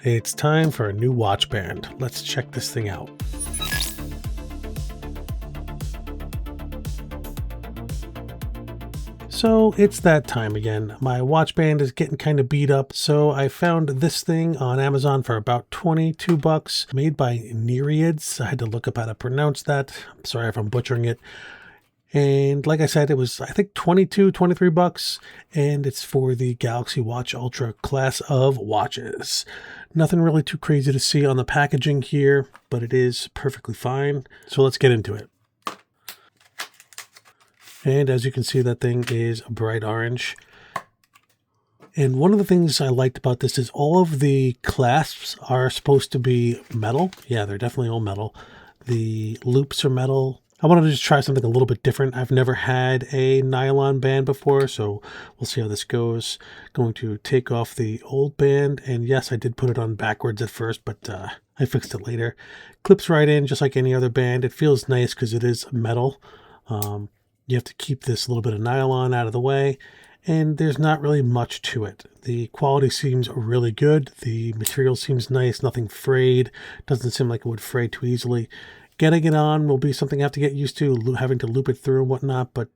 It's time for a new watch band. Let's check this thing out. So it's that time again. My watch band is getting kind of beat up, so I found this thing on Amazon for about $22, made by Nereides. I had to look up how to pronounce that. I'm sorry if I'm butchering it. And like I said, it was, I think, $23, and it's for the Galaxy Watch Ultra class of watches. Nothing really too crazy to see on the packaging here, but it is perfectly fine. So let's get into it. And as you can see, that thing is bright orange. And one of the things I liked about this is all of the clasps are supposed to be metal. Yeah, they're definitely all metal. The loops are metal. I wanted to just try something a little bit different. I've never had a nylon band before, so we'll see how this goes. Going to take off the old band, and yes, I did put it on backwards at first, but I fixed it later. Clips right in, just like any other band. It feels nice because it is metal. You have to keep this little bit of nylon out of the way, and there's not really much to it. The quality seems really good. The material seems nice, nothing frayed. Doesn't seem like it would fray too easily. Getting it on will be something I have to get used to, having to loop it through and whatnot, but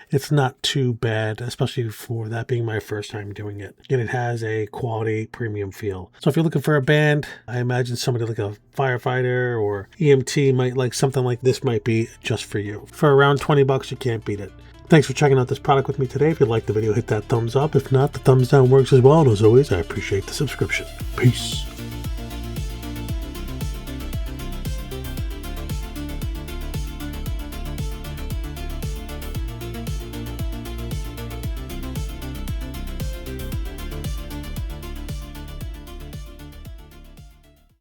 it's not too bad, especially for that being my first time doing it. And it has a quality premium feel. So if you're looking for a band, I imagine somebody like a firefighter or EMT might like something like this might be just for you. For around $20, you can't beat it. Thanks for checking out this product with me today. If you liked the video, hit that thumbs up. If not, the thumbs down works as well. And as always, I appreciate the subscription. Peace.